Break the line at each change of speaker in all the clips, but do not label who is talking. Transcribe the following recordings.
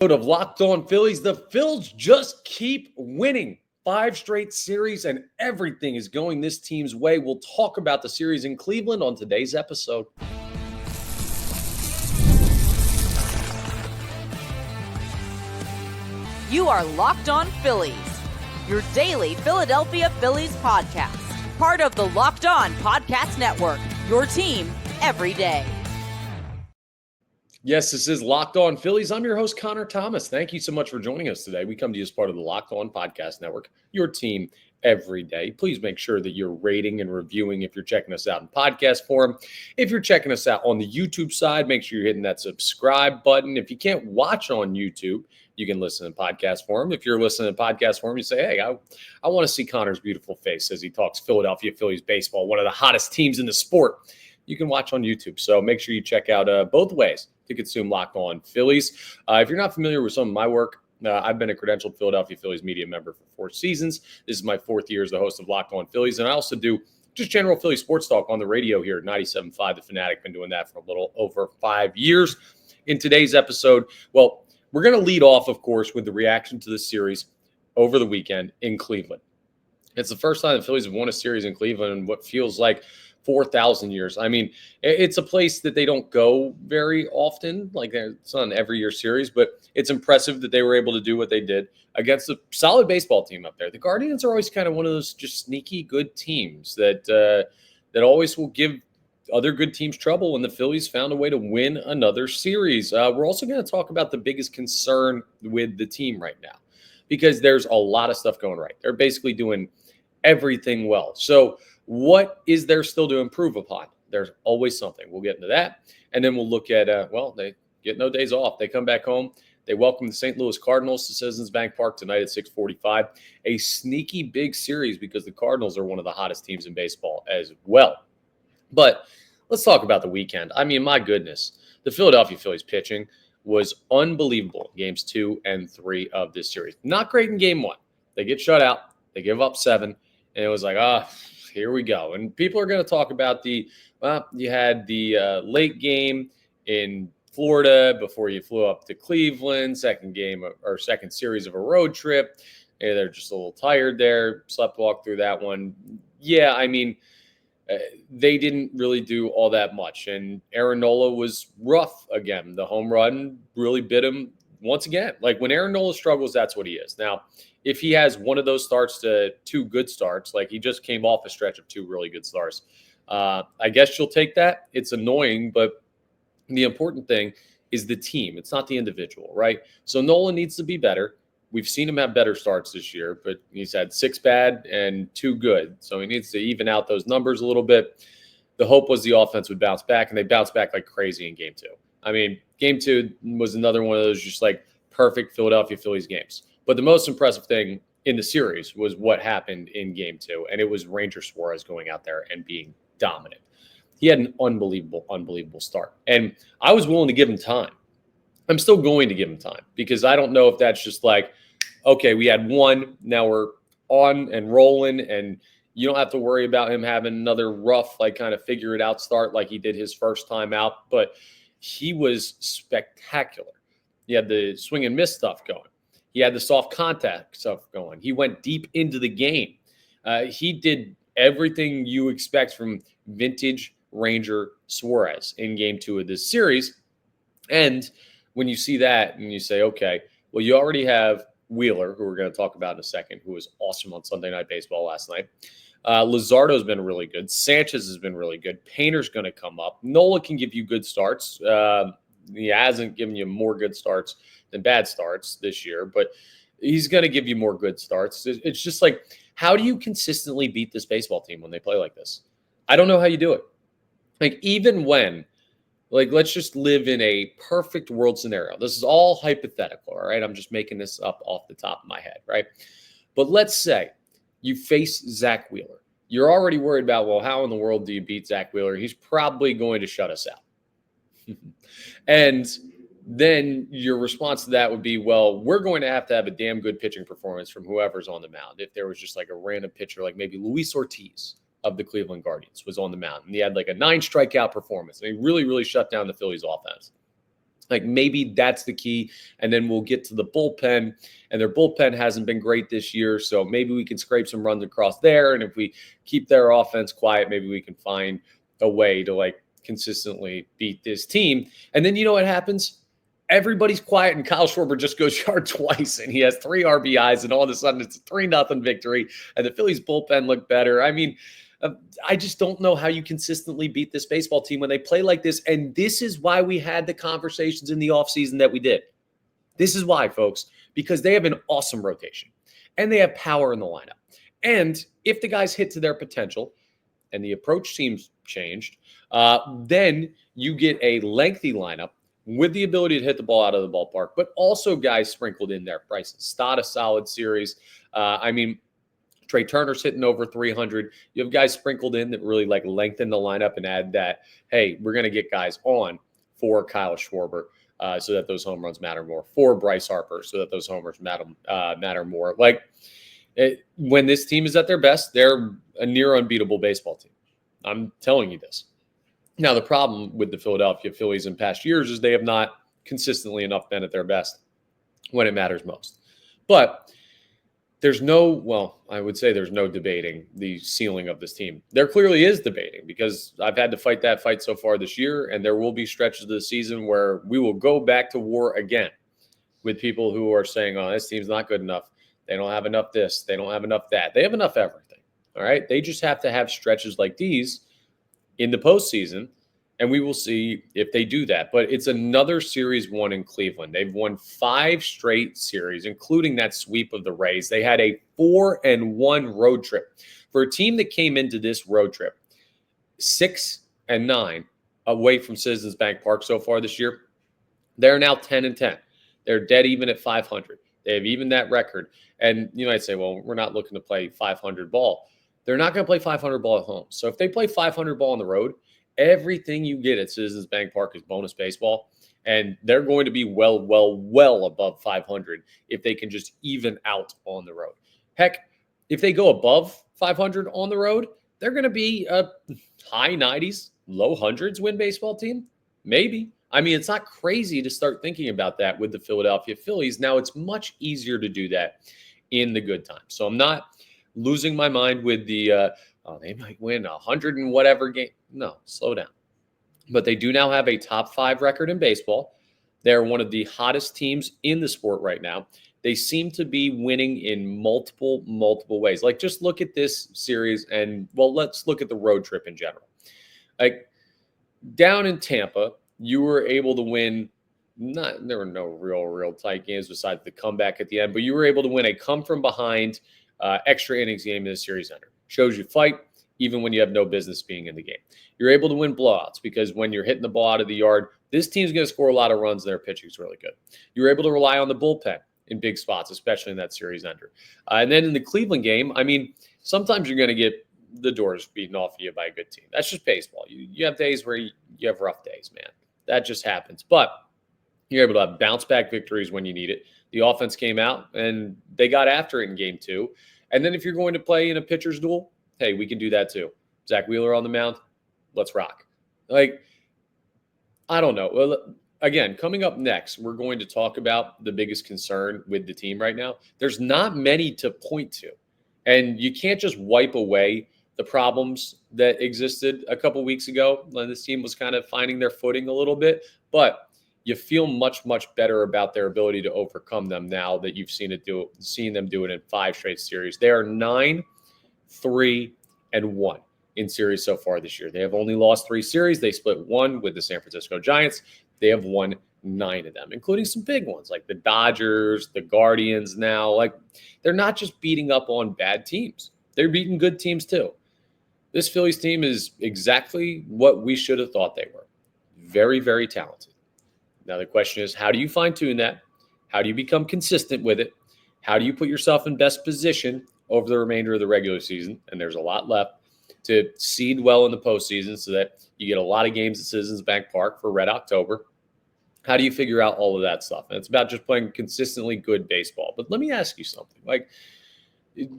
Of Locked On Phillies. The Phils just keep winning 5 straight series, and everything is going this team's way. We'll talk about the series in Cleveland on today's episode.
You are Locked On Phillies, your daily Philadelphia Phillies podcast. Part of the Locked On Podcast Network, your team every day.
Yes, this is Locked On Phillies. I'm your host, Connor Thomas. Thank you so much for joining us today. We come to you as part of the Locked On Podcast Network, your team every day. Please make sure that you're rating and reviewing if you're checking us out in podcast form. If you're checking us out on the YouTube side, make sure you're hitting that subscribe button. If you can't watch on YouTube, you can listen in podcast form. If you're listening in podcast form, you say, hey, I want to see Connor's beautiful face as he talks Philadelphia Phillies baseball, one of the hottest teams in the sport. You can watch on YouTube. So make sure you check out both ways to consume Locked On Phillies. If you're not familiar with some of my work, I've been a credentialed Philadelphia Phillies media member for 4 seasons. This is my 4th year as the host of Locked On Phillies. And I also do just general Philly sports talk on the radio here at 97.5 The Fanatic. Been doing that for a little over 5 years. In today's episode, well, we're going to lead off, of course, with the reaction to the series over the weekend in Cleveland. It's the first time the Phillies have won a series in Cleveland in what feels like 4,000 years. I mean, it's a place that they don't go very often. Like, it's not an every year series, but it's impressive that they were able to do what they did against a solid baseball team up there. The Guardians are always kind of one of those just sneaky good teams that always will give other good teams trouble, and the Phillies found a way to win another series. We're also going to talk about the biggest concern with the team right now, because there's a lot of stuff going right. They're basically doing everything well. So what is there still to improve upon? There's always something. We'll get into that. And then we'll look at, they get no days off. They come back home. They welcome the St. Louis Cardinals to Citizens Bank Park tonight at 6:45. A sneaky big series because the Cardinals are one of the hottest teams in baseball as well. But let's talk about the weekend. I mean, my goodness, the Philadelphia Phillies pitching was unbelievable. Games 2 and 3 of this series. Not great in game 1. They get shut out. They give up 7. And it was like, here we go. And people are going to talk about you had the late game in Florida before you flew up to Cleveland, second series of a road trip. And they're just a little tired there, walk through that one. Yeah, I mean, they didn't really do all that much. And Aaron Nola was rough again. The home run really bit him once again. Like, when Aaron Nola struggles, that's what he is. Now, if he has one of those starts to 2 good starts, like he just came off a stretch of 2 really good starts, I guess you'll take that. It's annoying, but the important thing is the team. It's not the individual, right? So Nola needs to be better. We've seen him have better starts this year, but he's had 6 bad and 2 good. So he needs to even out those numbers a little bit. The hope was the offense would bounce back, and they bounced back like crazy in game 2. I mean, game 2 was another one of those just like perfect Philadelphia Phillies games. But the most impressive thing in the series was what happened in game 2, and it was Ranger Suarez going out there and being dominant. He had an unbelievable start, and I was willing to give him time. I'm still going to give him time because I don't know if that's just like, okay, we had one, now we're on and rolling, and you don't have to worry about him having another rough, like kind of figure it out start like he did his first time out. But he was spectacular. He had the swing and miss stuff going. He had the soft contact stuff going. He went deep into the game. He did everything you expect from vintage Ranger Suarez in game 2 of this series. And when you see that and you say, okay, well, you already have Wheeler, who we're going to talk about in a second, who was awesome on Sunday Night Baseball last night. Luzardo's been really good. Sanchez has been really good. Painter's going to come up. Nola can give you good starts. He hasn't given you more good starts than bad starts this year, but he's going to give you more good starts. It's just like, how do you consistently beat this baseball team when they play like this? I don't know how you do it. Like, even when, like, let's just live in a perfect world scenario. This is all hypothetical, all right? I'm just making this up off the top of my head, right? But let's say you face Zach Wheeler. You're already worried about, well, how in the world do you beat Zach Wheeler? He's probably going to shut us out. And then your response to that would be, well, we're going to have a damn good pitching performance from whoever's on the mound. If there was just like a random pitcher, like maybe Luis Ortiz of the Cleveland Guardians was on the mound, and he had like a 9 strikeout performance, and he really, really shut down the Phillies offense. Like maybe that's the key. And then we'll get to the bullpen, and their bullpen hasn't been great this year. So maybe we can scrape some runs across there. And if we keep their offense quiet, maybe we can find a way to like consistently beat this team. And then you know what happens? Everybody's quiet, and Kyle Schwarber just goes yard twice, and he has 3 RBIs, and all of a sudden it's a 3-0 victory, and the Phillies bullpen look better. I mean, I just don't know how you consistently beat this baseball team when they play like this, and this is why we had the conversations in the offseason that we did. This is why, folks, because they have an awesome rotation, and they have power in the lineup. And if the guys hit to their potential, and the approach seems changed, then you get a lengthy lineup with the ability to hit the ball out of the ballpark, but also guys sprinkled in there. Bryson Stott, a solid series. Trey Turner's hitting over 300. You have guys sprinkled in that really like lengthen the lineup and add that, hey, we're going to get guys on for Kyle Schwarber so that those home runs matter more, for Bryce Harper so that those homers matter more. When this team is at their best, they're a near unbeatable baseball team. I'm telling you this. Now, the problem with the Philadelphia Phillies in past years is they have not consistently enough been at their best when it matters most. But there's I would say there's no debating the ceiling of this team. There clearly is debating, because I've had to fight that fight so far this year, and there will be stretches of the season where we will go back to war again with people who are saying, oh, this team's not good enough. They don't have enough this. They don't have enough that. They have enough everything. All right. They just have to have stretches like these in the postseason, and we will see if they do that. But it's another series won in Cleveland. They've won 5 straight series, including that sweep of the Rays. They had a 4-1 road trip. For a team that came into this road trip 6-9 away from Citizens Bank Park so far this year, they're now 10-10. They're dead even at 500. They have even that record. And you might say, well, we're not looking to play 500 ball. They're not going to play 500 ball at home. So if they play 500 ball on the road, everything you get at Citizens Bank Park is bonus baseball. And they're going to be well above 500 if they can just even out on the road. Heck, if they go above 500 on the road, they're going to be a high 90s, low hundreds win baseball team. Maybe. I mean, it's not crazy to start thinking about that with the Philadelphia Phillies. Now, it's much easier to do that in the good times. So I'm not losing my mind with the, they might win 100 and whatever game. No, slow down. But they do now have a top 5 record in baseball. They're one of the hottest teams in the sport right now. They seem to be winning in multiple ways. Like, just look at this series and, well, let's look at the road trip in general. Like, down in Tampa, you were able to win. There were no real tight games besides the comeback at the end, but you were able to win a come from behind extra innings game in the series ender. Shows you fight even when you have no business being in the game. You're able to win blowouts because when you're hitting the ball out of the yard, this team's going to score a lot of runs and their pitching's really good. You're able to rely on the bullpen in big spots, especially in that series ender. And then in the Cleveland game, I mean, sometimes you're going to get the doors beaten off of you by a good team. That's just baseball. You have days where you have rough days, man. That just happens. But you're able to have bounce back victories when you need it. The offense came out and they got after it in game 2. And then if you're going to play in a pitcher's duel, hey, we can do that too. Zach Wheeler on the mound, let's rock. Like, I don't know. Well, again, coming up next, we're going to talk about the biggest concern with the team right now. There's not many to point to. And you can't just wipe away the problems that existed a couple weeks ago when this team was kind of finding their footing a little bit. But you feel much better about their ability to overcome them now that you've seen them do it in 5 straight series. They are 9-3-1 in series so far this year. They have only lost 3 series. They split 1 with the San Francisco Giants. They have won 9 of them, including some big ones like the Dodgers, the Guardians now. Like, they're not just beating up on bad teams. They're beating good teams too. This Phillies team is exactly what we should have thought they were. Very talented. Now the question is, how do you fine-tune that? How do you become consistent with it? How do you put yourself in best position over the remainder of the regular season? And there's a lot left to seed well in the postseason so that you get a lot of games at Citizens Bank Park for Red October. How do you figure out all of that stuff? And it's about just playing consistently good baseball. But let me ask you something. Like,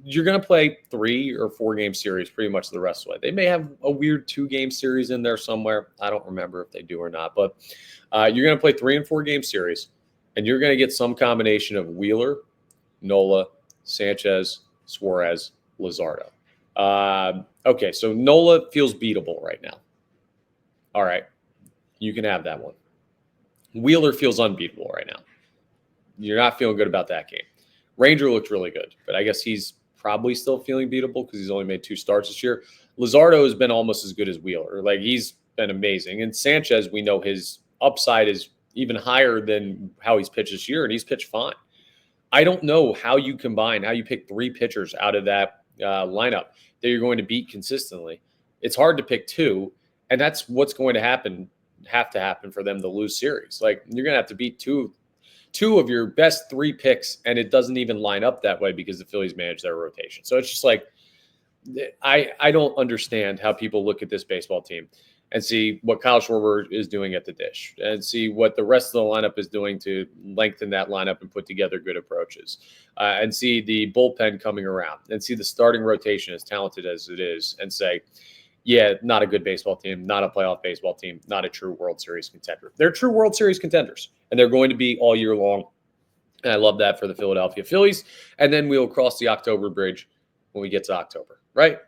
you're going to play 3 or 4 game series pretty much the rest of the way. They may have a weird 2-game series in there somewhere. I don't remember if they do or not, but you're going to play 3 and 4 game series, and you're going to get some combination of Wheeler, Nola, Sanchez, Suarez, Luzardo. Okay, so Nola feels beatable right now. All right, you can have that one. Wheeler feels unbeatable right now. You're not feeling good about that game. Ranger looked really good, but I guess he's probably still feeling beatable because he's only made 2 starts this year. Luzardo has been almost as good as Wheeler. Like, he's been amazing. And Sanchez, we know his upside is even higher than how he's pitched this year, and he's pitched fine. I don't know how you pick 3 pitchers out of that lineup that you're going to beat consistently. It's hard to pick 2, and that's what's going to have to happen for them to lose series. Like, you're going to have to beat two of your best 3 picks, and it doesn't even line up that way because the Phillies manage their rotation. So it's just like, I don't understand how people look at this baseball team and see what Kyle Schwarber is doing at the dish and see what the rest of the lineup is doing to lengthen that lineup and put together good approaches, and see the bullpen coming around and see the starting rotation as talented as it is and say, yeah, not a good baseball team, not a playoff baseball team, not a true World Series contender. They're true World Series contenders, and they're going to be all year long. And I love that for the Philadelphia Phillies. And then we'll cross the October bridge when we get to October, right?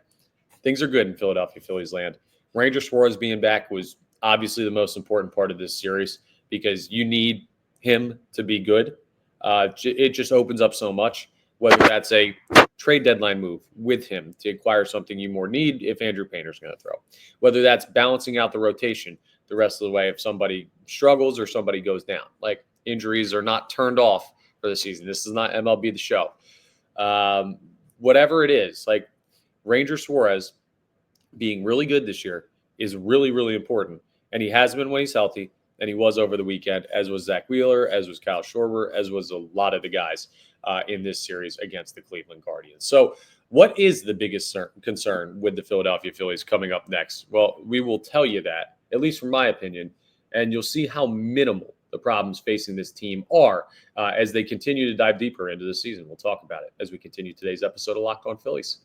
Things are good in Philadelphia Phillies land. Ranger Suarez being back was obviously the most important part of this series because you need him to be good. It just opens up so much, whether that's a trade deadline move with him to acquire something you more need if Andrew Painter's going to throw, whether that's balancing out the rotation the rest of the way if somebody struggles or somebody goes down. Like, injuries are not turned off for the season. This is not MLB The Show. Whatever it is, like, Ranger Suarez being really good this year is really, really important. And he has been when he's healthy, and he was over the weekend, as was Zach Wheeler, as was Kyle Schwarber, as was a lot of the guys in this series against the Cleveland Guardians. So what is the biggest concern with the Philadelphia Phillies coming up next? Well, we will tell you that, at least from my opinion, and you'll see how minimal the problems facing this team are as they continue to dive deeper into the season. We'll talk about it as we continue today's episode of Locked On Phillies.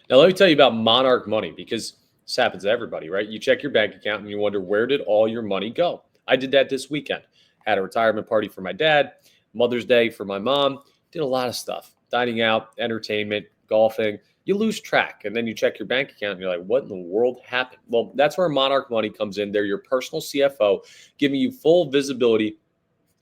Now, let me tell you about Monarch Money, because this happens to everybody, right? You check your bank account and you wonder, where did all your money go? I did that this weekend. Had a retirement party for my dad, Mother's Day for my mom, did a lot of stuff, dining out, entertainment, golfing. You lose track, and then you check your bank account and you're like, what in the world happened? Well, that's where Monarch Money comes in. They're your personal CFO, giving you full visibility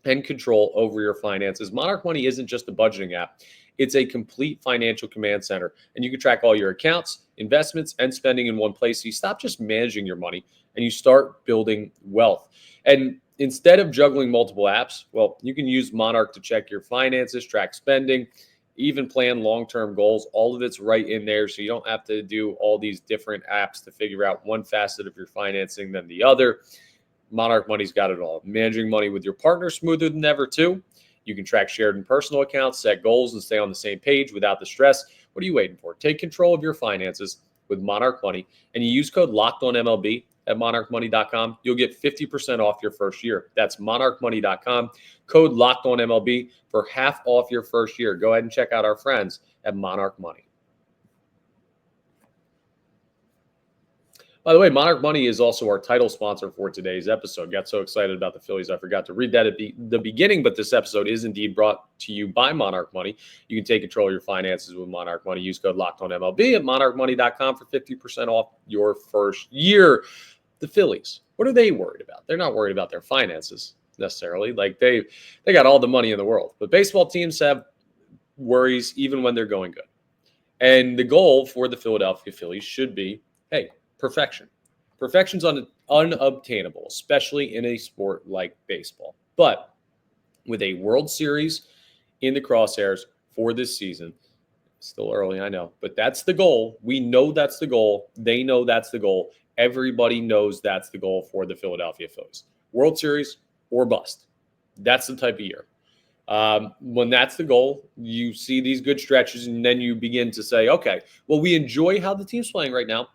and control over your finances. Monarch Money isn't just a budgeting app. It's a complete financial command center, and you can track all your accounts, investments, and spending in one place. So you stop just managing your money and you start building wealth. And instead of juggling multiple apps, well, you can use Monarch to check your finances, track spending, even plan long-term goals. All of it's right in there, so you don't have to do all these different apps to figure out one facet of your financing than the other. Monarch Money's got it all. Managing money with your partner smoother than ever, too. You can track shared and personal accounts, set goals, and stay on the same page without the stress. What are you waiting for? Take control of your finances with Monarch Money, and you use code LOCKEDONMLB at monarchmoney.com. You'll get 50% off your first year. That's monarchmoney.com. Code LOCKEDONMLB for half off your first year. Go ahead and check out our friends at Monarch Money. By the way, Monarch Money is also our title sponsor for today's episode. Got so excited about the Phillies, I forgot to read that at the beginning, but this episode is indeed brought to you by Monarch Money. You can take control of your finances with Monarch Money. Use code LOCKEDONMLB at monarchmoney.com for 50% off your first year. The Phillies, what are they worried about? They're not worried about their finances necessarily. Like, they got all the money in the world. But baseball teams have worries even when they're going good. And the goal for the Philadelphia Phillies should be, hey, perfection. Perfection's unobtainable, especially in a sport like baseball. But with a World Series in the crosshairs for this season, still early, I know, but that's the goal. We know that's the goal. They know that's the goal. Everybody knows that's the goal for the Philadelphia Phillies. World Series or bust. That's the type of year. When that's the goal, you see these good stretches, and then you begin to say, okay, well, we enjoy how the team's playing right now,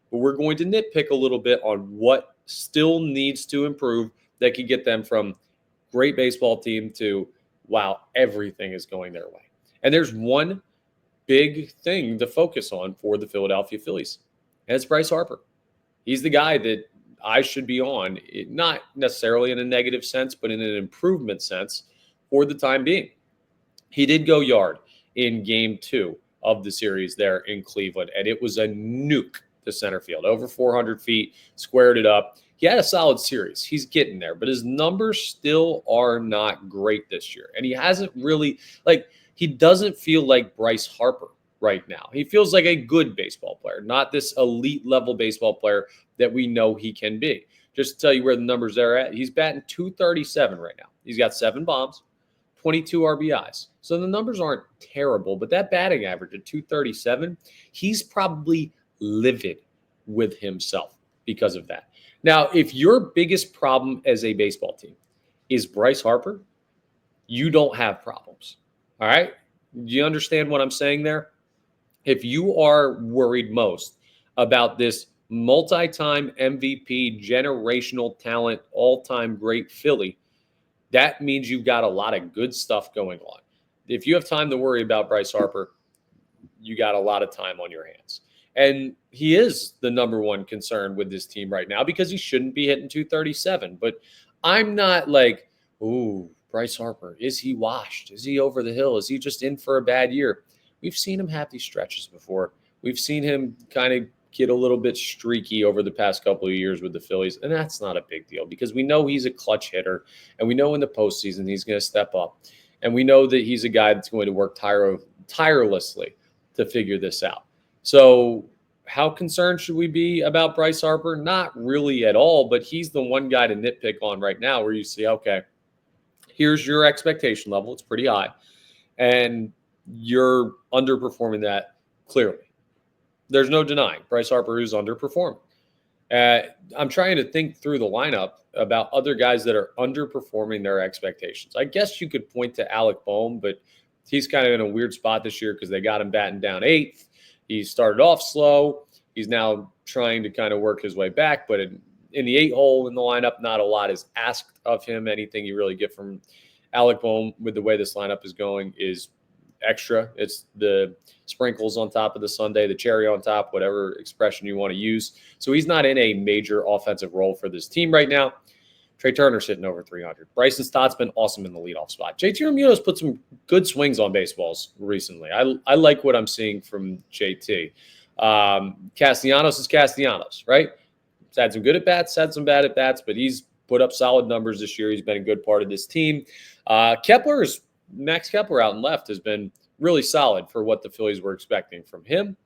but we're going to nitpick a little bit on what still needs to improve that could get them from great baseball team to while everything is going their way. And there's one big thing to focus on for the Philadelphia Phillies, and it's Bryce Harper. He's the guy that I should be on, not necessarily in a negative sense, but in an improvement sense for the time being. He did go yard in game 2 of the series there in Cleveland, and it was a nuke to center field, over 400 feet, squared it up. He had a solid series. He's getting there, but his numbers still are not great this year. And he hasn't really, he doesn't feel like Bryce Harper right now. He feels like a good baseball player, not this elite level baseball player that we know he can be. Just to tell you where the numbers are at, he's batting .237 right now. He's got 7 bombs, 22 RBIs. So the numbers aren't terrible, but that batting average at .237, he's probably livid with himself because of that. Now, if your biggest problem as a baseball team is Bryce Harper, you don't have problems. All right? Do you understand what I'm saying there? If you are worried most about this multi-time MVP, generational talent, all-time great Philly, that means you've got a lot of good stuff going on. If you have time to worry about Bryce Harper, you got a lot of time on your hands. And he is the number one concern with this team right now because he shouldn't be hitting .237. But I'm not like, ooh, Bryce Harper, is he washed? Is he over the hill? Is he just in for a bad year? We've seen him have these stretches before. We've seen him kind of get a little bit streaky over the past couple of years with the Phillies, and that's not a big deal because we know he's a clutch hitter, and we know in the postseason he's going to step up, and we know that he's a guy that's going to work tirelessly to figure this out. So how concerned should we be about Bryce Harper? Not really at all, but he's the one guy to nitpick on right now where you see, okay, here's your expectation level. It's pretty high, and you're underperforming that clearly. There's no denying Bryce Harper is underperforming. I'm trying to think through the lineup about other guys that are underperforming their expectations. I guess you could point to Alec Bohm, but he's kind of in a weird spot this year because they got him batting down 8th. He started off slow. He's now trying to kind of work his way back, but in the 8 hole in the lineup, not a lot is asked of him. Anything you really get from Alec Bohm with the way this lineup is going is extra. It's the sprinkles on top of the sundae, the cherry on top, whatever expression you want to use. So he's not in a major offensive role for this team right now. Trey Turner's hitting over 300. Bryson Stott's been awesome in the leadoff spot. JT Realmuto's put some good swings on baseballs recently. I like what I'm seeing from JT. Castellanos is Castellanos, right? He's had some good at-bats, had some bad at-bats, but he's put up solid numbers this year. He's been a good part of this team. Max Kepler out and left has been really solid for what the Phillies were expecting from him.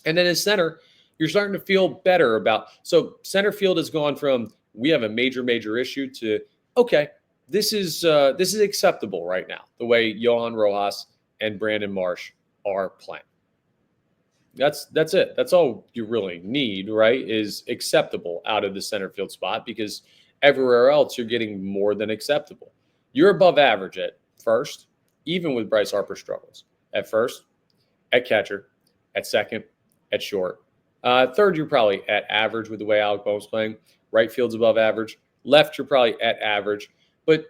And then in center, you're starting to feel better about. So center field has gone from we have a major issue to okay, this is acceptable right now. The way Johan Rojas and Brandon Marsh are playing. That's it. That's all you really need, right? Is acceptable out of the center field spot because everywhere else you're getting more than acceptable. You're above average at first, even with Bryce Harper struggles. At first, at catcher, at second, at short. Third, you're probably at average with the way Alec Bohm's playing. Right field's above average. Left, you're probably at average. But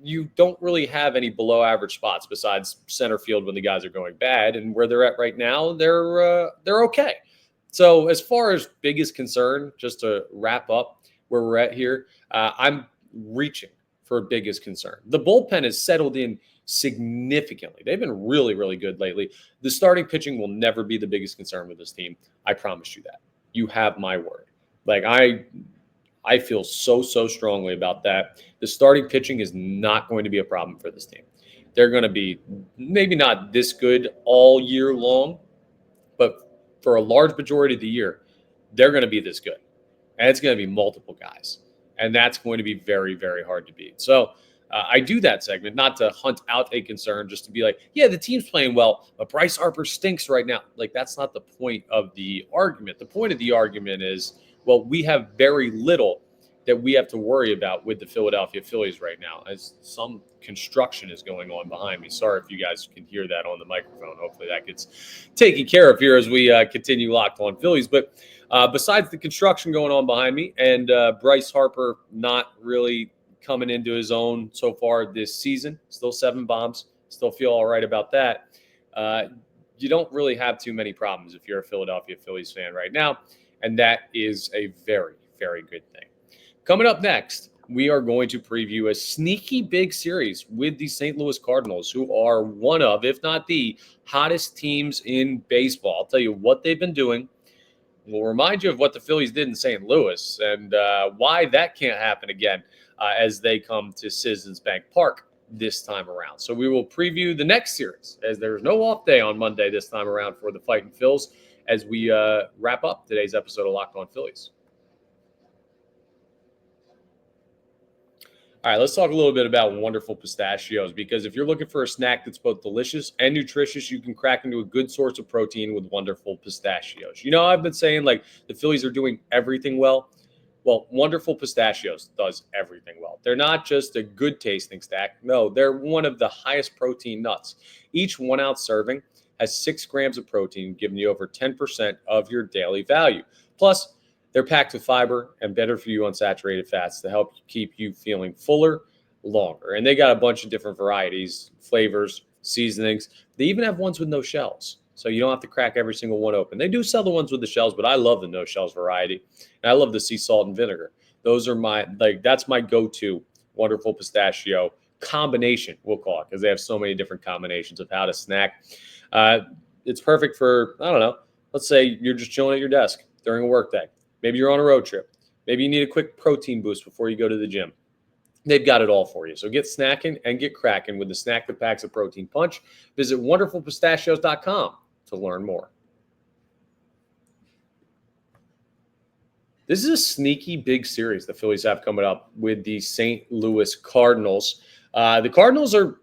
you don't really have any below average spots besides center field when the guys are going bad. And where they're at right now, they're okay. So as far as biggest concern, just to wrap up where we're at here, I'm reaching for biggest concern. The bullpen has settled in significantly. They've been really, really good lately. The starting pitching will never be the biggest concern with this team. I promise you that. You have my word. I feel so strongly about that. The starting pitching is not going to be a problem for this team. They're going to be maybe not this good all year long, but for a large majority of the year, they're going to be this good. And it's going to be multiple guys. And that's going to be very, very hard to beat. So I do that segment not to hunt out a concern, just to be like, yeah, the team's playing well, but Bryce Harper stinks right now. That's not the point of the argument. The point of the argument is, well, we have very little that we have to worry about with the Philadelphia Phillies right now, as some construction is going on behind me. Sorry if you guys can hear that on the microphone. Hopefully that gets taken care of here as we continue Locked On Phillies. But besides the construction going on behind me and Bryce Harper not really coming into his own so far this season. Still 7 bombs. Still feel all right about that. You don't really have too many problems if you're a Philadelphia Phillies fan right now, and that is a very, very good thing. Coming up next, we are going to preview a sneaky big series with the St. Louis Cardinals, who are one of, if not the hottest teams in baseball. I'll tell you what they've been doing. We'll remind you of what the Phillies did in St. Louis and why that can't happen again as they come to Citizens Bank Park this time around. So we will preview the next series, as there's no off day on Monday this time around for the Fighting Phils, as we wrap up today's episode of Locked On Phillies. All right, let's talk a little bit about wonderful pistachios, because if you're looking for a snack that's both delicious and nutritious, you can crack into a good source of protein with wonderful pistachios. You know, I've been saying like the Phillies are doing everything well. Well, Wonderful Pistachios does everything well. They're not just a good tasting snack. No, they're one of the highest protein nuts. Each 1 ounce serving has 6 grams of protein, giving you over 10% of your daily value. Plus, they're packed with fiber and better for you unsaturated fats to help keep you feeling fuller longer. And they got a bunch of different varieties, flavors, seasonings. They even have ones with no shells, so you don't have to crack every single one open. They do sell the ones with the shells, but I love the no shells variety. And I love the sea salt and vinegar. Those are that's my go-to Wonderful Pistachio combination, we'll call it, because they have so many different combinations of how to snack. It's perfect for, I don't know, let's say you're just chilling at your desk during a work day. Maybe you're on a road trip. Maybe you need a quick protein boost before you go to the gym. They've got it all for you. So get snacking and get cracking with the snack that packs a protein punch. Visit wonderfulpistachios.com to learn more. This is a sneaky big series the Phillies have coming up with the St. Louis Cardinals. The Cardinals are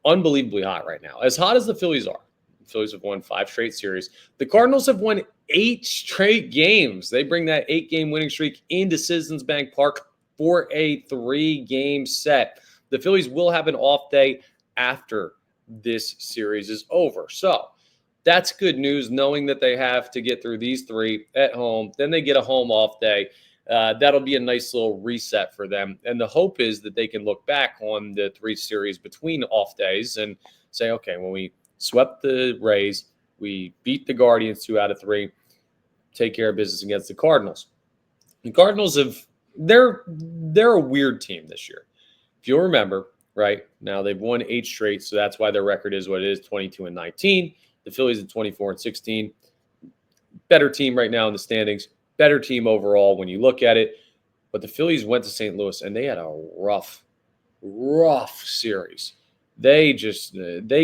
unbelievably hot right now. As hot as the Phillies are. The Phillies have won 5 straight series. The Cardinals have won 8 straight games. They bring that 8-game winning streak into Citizens Bank Park for a 3-game set. The Phillies will have an off day after this series is over. So that's good news, knowing that they have to get through these 3 at home. Then they get a home off day. That'll be a nice little reset for them. And the hope is that they can look back on the 3 series between off days and say, okay, when we swept the Rays, we beat the Guardians 2 out of 3, take care of business against the Cardinals. The Cardinals they're a weird team this year. If you'll remember, right now they've won 8 straight, so that's why their record is what it is, 22-19. The Phillies at 24-16. Better team right now in the standings. Better team overall when you look at it. But the Phillies went to St. Louis and they had a rough series. They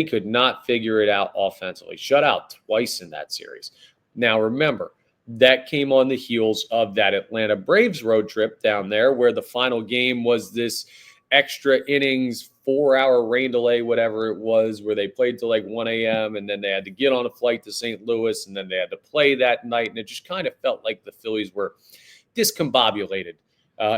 could not figure it out offensively. Shut out twice in that series. Now remember, that came on the heels of that Atlanta Braves road trip down there, where the final game was this extra innings, 4-hour rain delay, whatever it was, where they played till like 1 a.m. and then they had to get on a flight to St. Louis and then they had to play that night. And it just kind of felt like the Phillies were discombobulated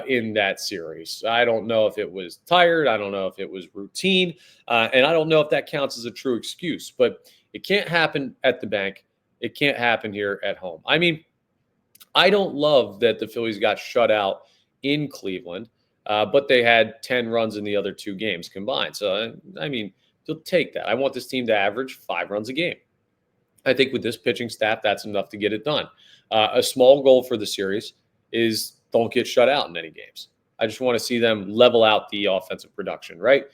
in that series. I don't know if it was tired. I don't know if it was routine. And I don't know if that counts as a true excuse. But it can't happen at the bank. It can't happen here at home. I mean, I don't love that the Phillies got shut out in Cleveland, but they had 10 runs in the other 2 games combined. So, I mean, you'll take that. I want this team to average 5 runs a game. I think with this pitching staff, that's enough to get it done. A small goal for the series is don't get shut out in any games. I just want to see them level out the offensive production, right?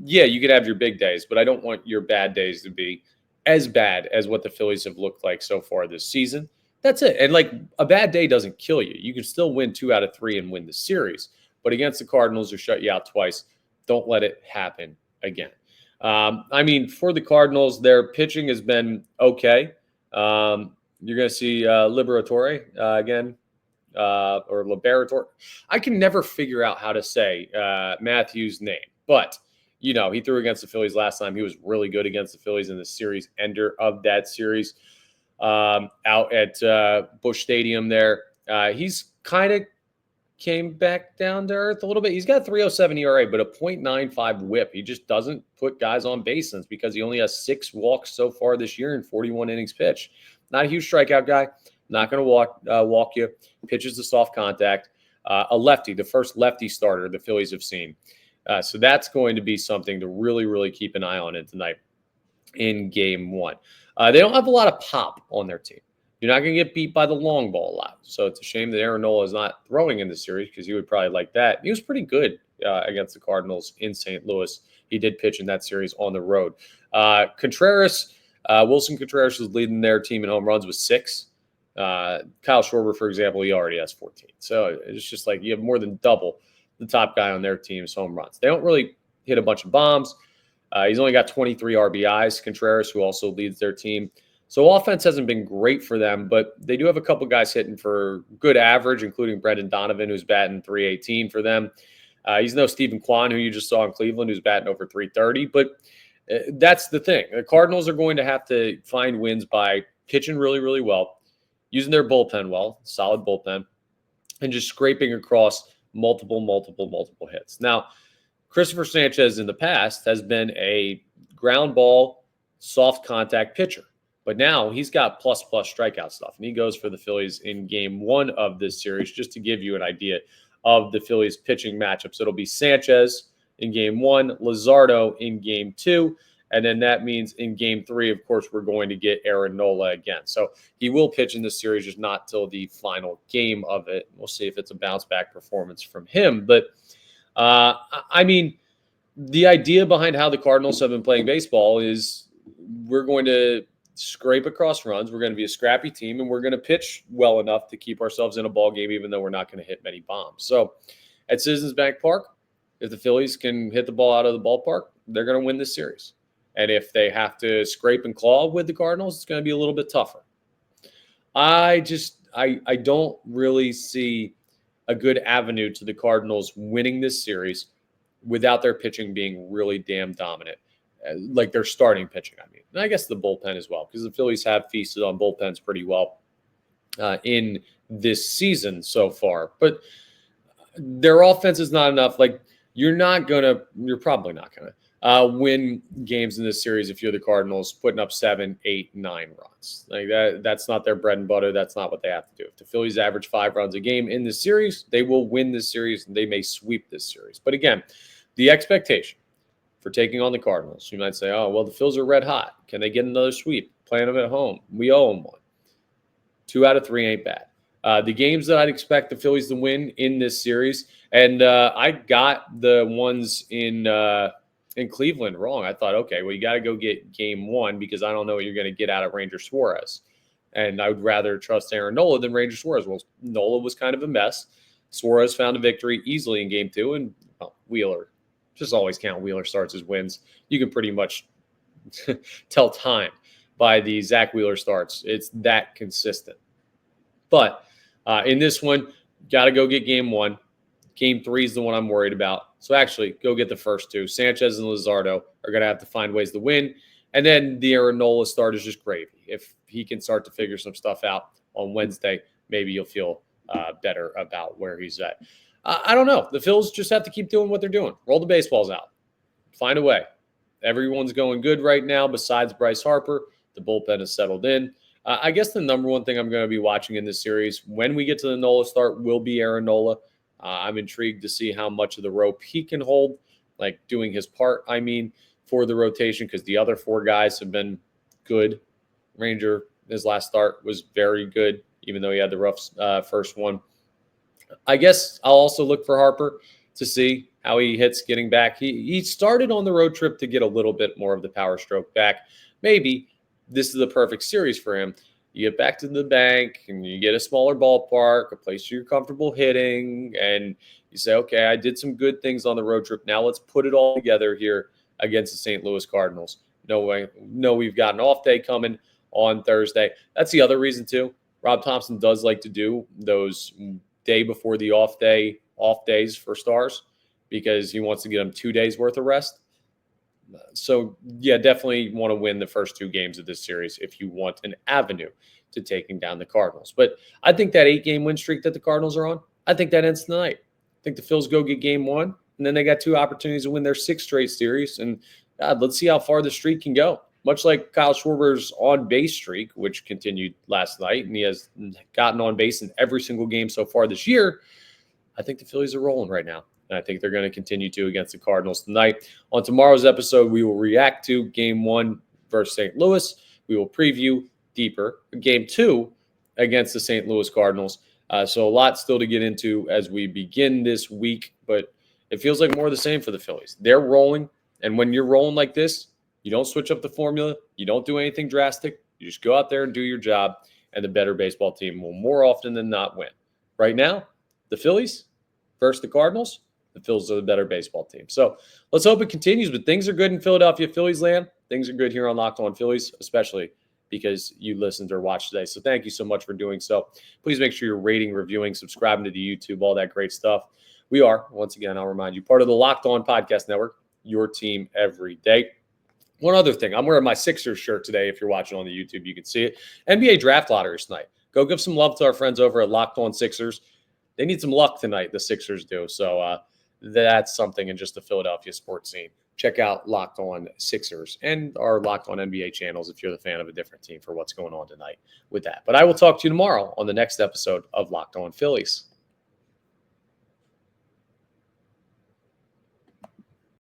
Yeah, you could have your big days, but I don't want your bad days to be as bad as what the Phillies have looked like so far this season. That's it. And like a bad day doesn't kill you. You can still win 2 out of 3 and win the series. But against the Cardinals, who shut you out twice, don't let it happen again. I mean, for the Cardinals, their pitching has been okay. You're going to see Liberatore again, or Liberatore. I can never figure out how to say Matthews' name, but you know, he threw against the Phillies last time. He was really good against the Phillies in the series ender of that series out at Busch Stadium there. He's kind of came back down to earth a little bit. He's got a 3.07 ERA, but a .95 whip. He just doesn't put guys on base because he only has 6 walks so far this year in 41 innings pitched. Not a huge strikeout guy. Not going to walk you. Pitches to soft contact. a lefty, the first lefty starter the Phillies have seen. So that's going to be something to really, really keep an eye on it tonight in game one. They don't have a lot of pop on their team. You're not going to get beat by the long ball a lot. So it's a shame that Aaron Nola is not throwing in the series because he would probably like that. He was pretty good against the Cardinals in St. Louis. He did pitch in that series on the road. Wilson Contreras is leading their team in home runs with 6. Kyle Schwarber, for example, he already has 14. So it's just like you have more than double the top guy on their team's home runs. They don't really hit a bunch of bombs. He's only got 23 RBIs, Contreras, who also leads their team. So offense hasn't been great for them, but they do have a couple guys hitting for good average, including Brendan Donovan, who's batting .318 for them. He's no Stephen Kwan, who you just saw in Cleveland, who's batting over .330. But that's the thing. The Cardinals are going to have to find wins by pitching really, really well, using their bullpen well, solid bullpen, and just scraping across multiple hits. Now, Christopher Sanchez in the past has been a ground ball, soft contact pitcher. But now he's got plus strikeout stuff, and he goes for the Phillies in game one of this series, just to give you an idea of the Phillies pitching matchups. It'll be Sanchez in game one, Luzardo in game two, and then that means in game three, of course, we're going to get Aaron Nola again. So he will pitch in this series, just not till the final game of it. We'll see if it's a bounce-back performance from him. But, I mean, the idea behind how the Cardinals have been playing baseball is we're going to scrape across runs. We're going to be a scrappy team, and we're going to pitch well enough to keep ourselves in a ball game, even though we're not going to hit many bombs. So at Citizens Bank Park, if the Phillies can hit the ball out of the ballpark, they're going to win this series. And if they have to scrape and claw with the Cardinals, it's going to be a little bit tougher. I don't really see a good avenue to the Cardinals winning this series without their pitching being really damn dominant. Like their starting pitching, I mean. And I guess the bullpen as well, because the Phillies have feasted on bullpens pretty well in this season so far. But their offense is not enough. Like, you're probably not going to win games in this series if you're the Cardinals putting up 7, 8, 9 runs. Like that's not their bread and butter. That's not what they have to do. If the Phillies average 5 runs a game in this series, they will win this series, and they may sweep this series. But again, the expectation for taking on the Cardinals, you might say, oh, well, the Phils are red hot. Can they get another sweep? Playing them at home. We owe them one. 2 out of 3 ain't bad. The games that I'd expect the Phillies to win in this series, and I got the ones in Cleveland wrong. I thought, okay, well, you got to go get game one because I don't know what you're going to get out of Ranger Suarez. And I would rather trust Aaron Nola than Ranger Suarez. Well, Nola was kind of a mess. Suarez found a victory easily in game 2, and Wheeler. Just always count Wheeler starts as wins. You can pretty much tell time by the Zach Wheeler starts. It's that consistent. But in this one, got to go get game 1. Game 3 is the one I'm worried about. So actually, go get the first 2. Sanchez and Luzardo are going to have to find ways to win. And then the Aaron Nola start is just gravy. If he can start to figure some stuff out on Wednesday, maybe you'll feel better about where he's at. I don't know. The Phils just have to keep doing what they're doing. Roll the baseballs out. Find a way. Everyone's going good right now besides Bryce Harper. The bullpen is settled in. I guess the number one thing I'm going to be watching in this series when we get to the Nola start will be Aaron Nola. I'm intrigued to see how much of the rope he can hold, like doing his part, for the rotation, because the other 4 guys have been good. Ranger, his last start was very good, even though he had the rough first one. I guess I'll also look for Harper to see how he hits getting back. He started on the road trip to get a little bit more of the power stroke back. Maybe this is the perfect series for him. You get back to the bank and you get a smaller ballpark, a place you're comfortable hitting, and you say, okay, I did some good things on the road trip. Now let's put it all together here against the St. Louis Cardinals. No, we've got an off day coming on Thursday. That's the other reason too. Rob Thompson does like to do those day before the off days for stars, because he wants to get them 2 days worth of rest. So yeah, definitely want to win the first 2 games of this series if you want an avenue to taking down the Cardinals. But I think that 8-game win streak that the Cardinals are on, I think that ends tonight. I think the Phils go get game 1, and then they got 2 opportunities to win their 6th straight series. And God, let's see how far the streak can go. Much like Kyle Schwarber's on-base streak, which continued last night, and he has gotten on base in every single game so far this year. I think the Phillies are rolling right now. And I think they're going to continue to against the Cardinals tonight. On tomorrow's episode, we will react to Game 1 versus St. Louis. We will preview deeper Game 2 against the St. Louis Cardinals. So a lot still to get into as we begin this week, but it feels like more of the same for the Phillies. They're rolling, and when you're rolling like this, you don't switch up the formula. You don't do anything drastic. You just go out there and do your job, and the better baseball team will more often than not win. Right now, the Phillies versus the Cardinals, the Phillies are the better baseball team. So let's hope it continues, but things are good in Philadelphia Phillies land. Things are good here on Locked On Phillies, especially because you listened or watched today. So thank you so much for doing so. Please make sure you're rating, reviewing, subscribing to the YouTube, all that great stuff. We are, once again, I'll remind you, part of the Locked On Podcast Network, your team every day. One other thing, I'm wearing my Sixers shirt today. If you're watching on the YouTube, you can see it. NBA Draft Lottery tonight. Go give some love to our friends over at Locked On Sixers. They need some luck tonight, the Sixers do. So that's something in just the Philadelphia sports scene. Check out Locked On Sixers and our Locked On NBA channels if you're the fan of a different team for what's going on tonight with that. But I will talk to you tomorrow on the next episode of Locked On Phillies.